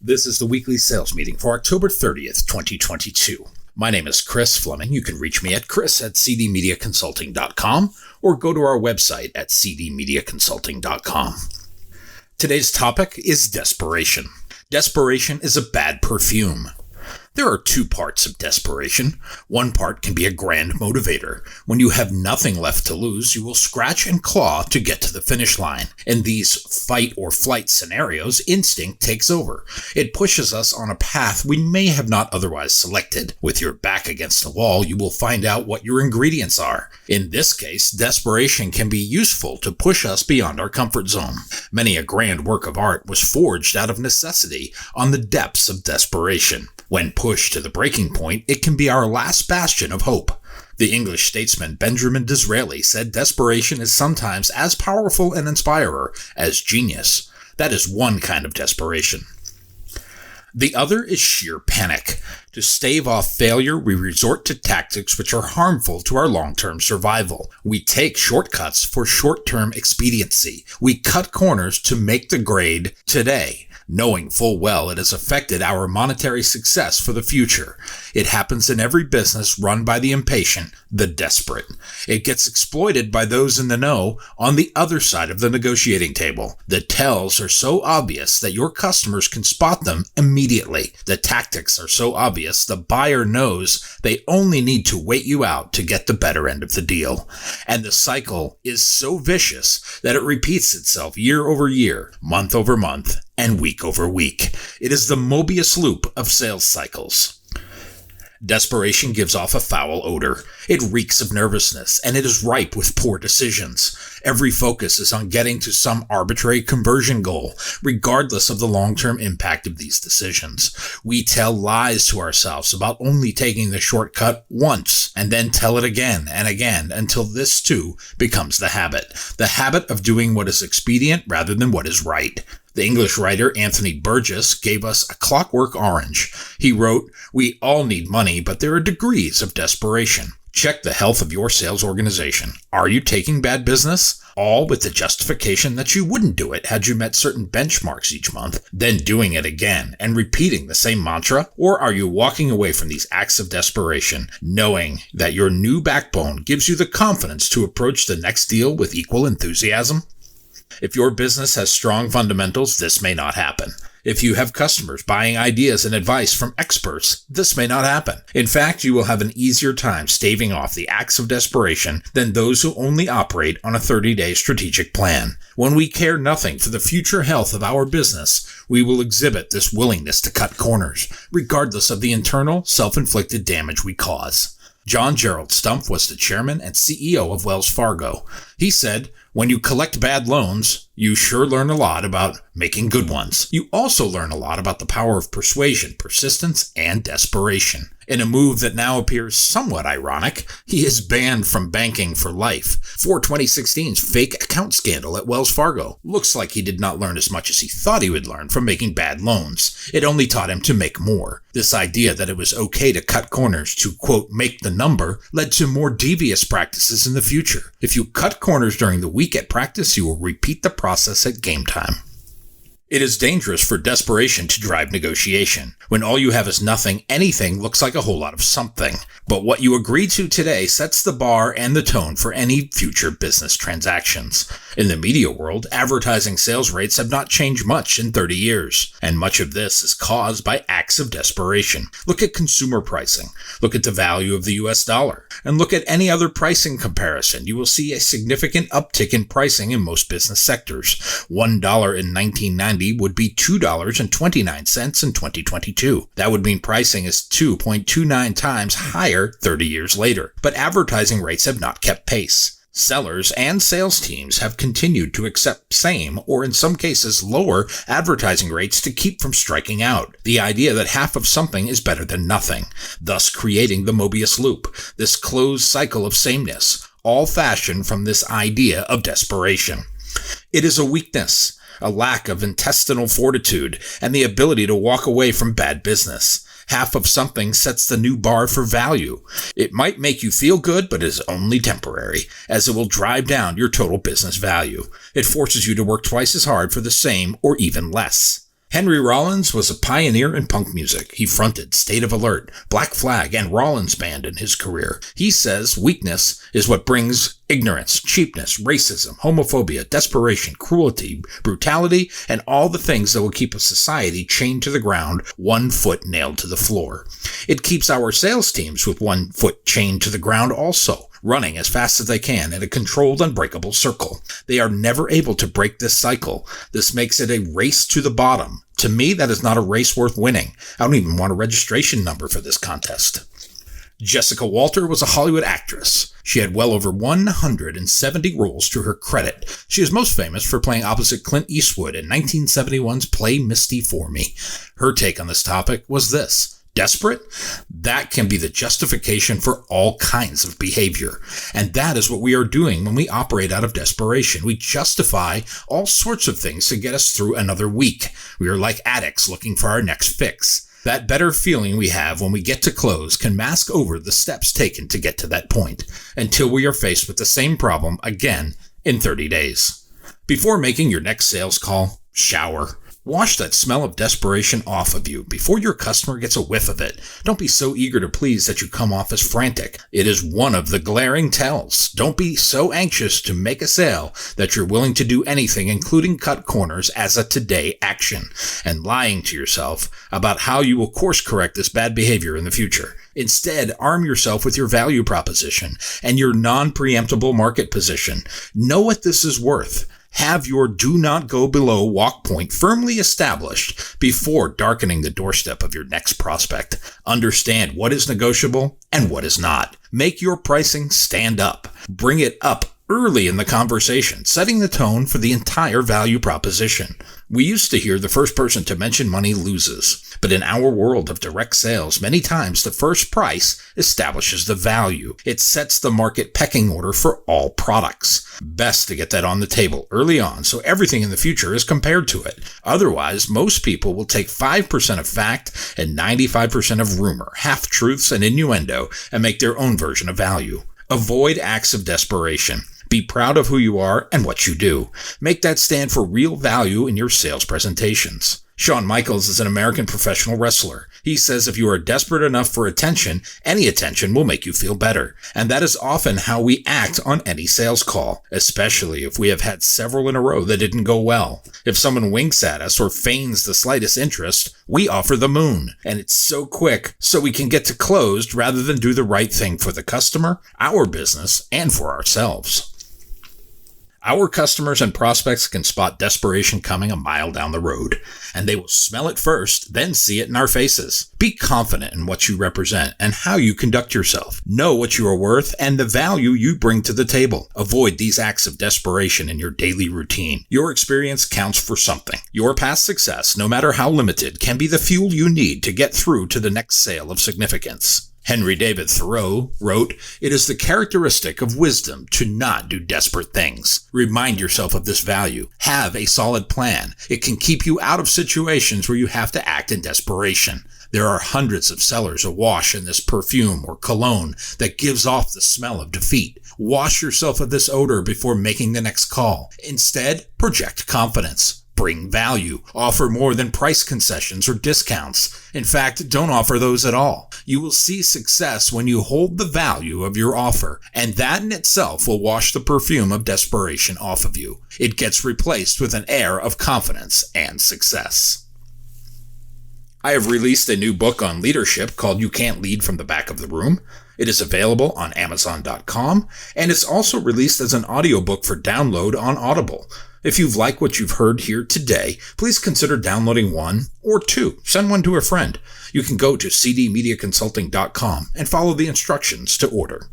This is the weekly sales meeting for October 30th, 2022. My name is Chris Fleming. You can reach me at chris@cdmediaconsulting.com or go to our website at cdmediaconsulting.com. Today's topic is desperation. Desperation is a bad perfume. There are two parts of desperation. One part can be a grand motivator. When you have nothing left to lose, you will scratch and claw to get to the finish line. In these fight or flight scenarios, instinct takes over. It pushes us on a path we may have not otherwise selected. With your back against the wall, you will find out what your ingredients are. In this case, desperation can be useful to push us beyond our comfort zone. Many a grand work of art was forged out of necessity on the depths of desperation. When pushed to the breaking point, it can be our last bastion of hope. The English statesman Benjamin Disraeli said desperation is sometimes as powerful an inspirer as genius. That is one kind of desperation. The other is sheer panic. To stave off failure, we resort to tactics which are harmful to our long-term survival. We take shortcuts for short-term expediency. We cut corners to make the grade today, knowing full well it has affected our monetary success for the future. It happens in every business run by the impatient, the desperate. It gets exploited by those in the know on the other side of the negotiating table. The tells are so obvious that your customers can spot them immediately. The tactics are so obvious the buyer knows they only need to wait you out to get the better end of the deal. And the cycle is so vicious that it repeats itself year over year, month over month, and week over week. It is the Mobius loop of sales cycles. Desperation gives off a foul odor. It reeks of nervousness, and it is ripe with poor decisions. Every focus is on getting to some arbitrary conversion goal, regardless of the long-term impact of these decisions. We tell lies to ourselves about only taking the shortcut once, and then tell it again and again until this too becomes the habit of doing what is expedient rather than what is right. The English writer Anthony Burgess gave us a clockwork orange. He wrote, "We all need money, but there are degrees of desperation. Check the health of your sales organization. Are you taking bad business? All with the justification that you wouldn't do it had you met certain benchmarks each month, then doing it again and repeating the same mantra? Or are you walking away from these acts of desperation, knowing that your new backbone gives you the confidence to approach the next deal with equal enthusiasm?" If your business has strong fundamentals, this may not happen. If you have customers buying ideas and advice from experts, this may not happen. In fact, you will have an easier time staving off the acts of desperation than those who only operate on a 30-day strategic plan. When we care nothing for the future health of our business, we will exhibit this willingness to cut corners, regardless of the internal, self-inflicted damage we cause. John Gerald Stumpf was the chairman and CEO of Wells Fargo. He said, "When you collect bad loans, you sure learn a lot about making good ones. You also learn a lot about the power of persuasion, persistence, and desperation." In a move that now appears somewhat ironic, he is banned from banking for life for 2016's fake account scandal at Wells Fargo. Looks like he did not learn as much as he thought he would learn from making bad loans. It only taught him to make more. This idea that it was okay to cut corners to, quote, make the number, led to more devious practices in the future. If you cut corners during the week at practice, you will repeat the process at game time. It is dangerous for desperation to drive negotiation. When all you have is nothing, anything looks like a whole lot of something. But what you agree to today sets the bar and the tone for any future business transactions. In the media world, advertising sales rates have not changed much in 30 years, and much of this is caused by acts of desperation. Look at consumer pricing, look at the value of the US dollar, and look at any other pricing comparison. You will see a significant uptick in pricing in most business sectors. $1 in 1990 would be $2.29 in 2022. That would mean pricing is 2.29 times higher 30 years later. But advertising rates have not kept pace. Sellers and sales teams have continued to accept same, or in some cases lower, advertising rates to keep from striking out. The idea that half of something is better than nothing, thus creating the Mobius loop, this closed cycle of sameness, all fashioned from this idea of desperation. It is a weakness, a lack of intestinal fortitude, and the ability to walk away from bad business. Half of something sets the new bar for value. It might make you feel good, but it is only temporary, as it will drive down your total business value. It forces you to work twice as hard for the same or even less. Henry Rollins was a pioneer in punk music. He fronted State of Alert, Black Flag, and Rollins Band in his career. He says weakness is what brings ignorance, cheapness, racism, homophobia, desperation, cruelty, brutality, and all the things that will keep a society chained to the ground, one foot nailed to the floor. It keeps our sales teams with one foot chained to the ground also, running as fast as they can in a controlled, unbreakable circle. They are never able to break this cycle. This makes it a race to the bottom. To me, that is not a race worth winning. I don't even want a registration number for this contest. Jessica Walter was a Hollywood actress. She had well over 170 roles to her credit. She is most famous for playing opposite Clint Eastwood in 1971's Play Misty for Me. Her take on this topic was this: desperate? That can be the justification for all kinds of behavior. And that is what we are doing when we operate out of desperation. We justify all sorts of things to get us through another week. We are like addicts looking for our next fix. That better feeling we have when we get to close can mask over the steps taken to get to that point, until we are faced with the same problem again in 30 days. Before making your next sales call, shower. Wash that smell of desperation off of you before your customer gets a whiff of it. Don't be so eager to please that you come off as frantic. It is one of the glaring tells. Don't be so anxious to make a sale that you're willing to do anything, including cut corners, as a today action, and lying to yourself about how you will course correct this bad behavior in the future. Instead, arm yourself with your value proposition and your non-preemptible market position. Know what this is worth. Have your do not go below walk point firmly established before darkening the doorstep of your next prospect. Understand what is negotiable and what is not. Make your pricing stand up. Bring it up early in the conversation, setting the tone for the entire value proposition. We used to hear the first person to mention money loses. But in our world of direct sales, many times the first price establishes the value. It sets the market pecking order for all products. Best to get that on the table early on so everything in the future is compared to it. Otherwise, most people will take 5% of fact and 95% of rumor, half-truths and innuendo, and make their own version of value. Avoid acts of desperation. Be proud of who you are and what you do. Make that stand for real value in your sales presentations. Shawn Michaels is an American professional wrestler. He says if you are desperate enough for attention, any attention will make you feel better. And that is often how we act on any sales call, especially if we have had several in a row that didn't go well. If someone winks at us or feigns the slightest interest, we offer the moon. And it's so quick, so we can get to closed rather than do the right thing for the customer, our business, and for ourselves. Our customers and prospects can spot desperation coming a mile down the road, and they will smell it first, then see it in our faces. Be confident in what you represent and how you conduct yourself. Know what you are worth and the value you bring to the table. Avoid these acts of desperation in your daily routine. Your experience counts for something. Your past success, no matter how limited, can be the fuel you need to get through to the next sale of significance. Henry David Thoreau wrote, "It is the characteristic of wisdom to not do desperate things." Remind yourself of this value. Have a solid plan. It can keep you out of situations where you have to act in desperation. There are hundreds of sellers awash in this perfume or cologne that gives off the smell of defeat. Wash yourself of this odor before making the next call. Instead, project confidence. Bring value. Offer more than price concessions or discounts. In fact, don't offer those at all. You will see success when you hold the value of your offer, and that in itself will wash the perfume of desperation off of you. It gets replaced with an air of confidence and success. I have released a new book on leadership called You Can't Lead from the Back of the Room. It is available on Amazon.com, and it's also released as an audiobook for download on Audible. If you've liked what you've heard here today, please consider downloading one or two. Send one to a friend. You can go to cdmediaconsulting.com and follow the instructions to order.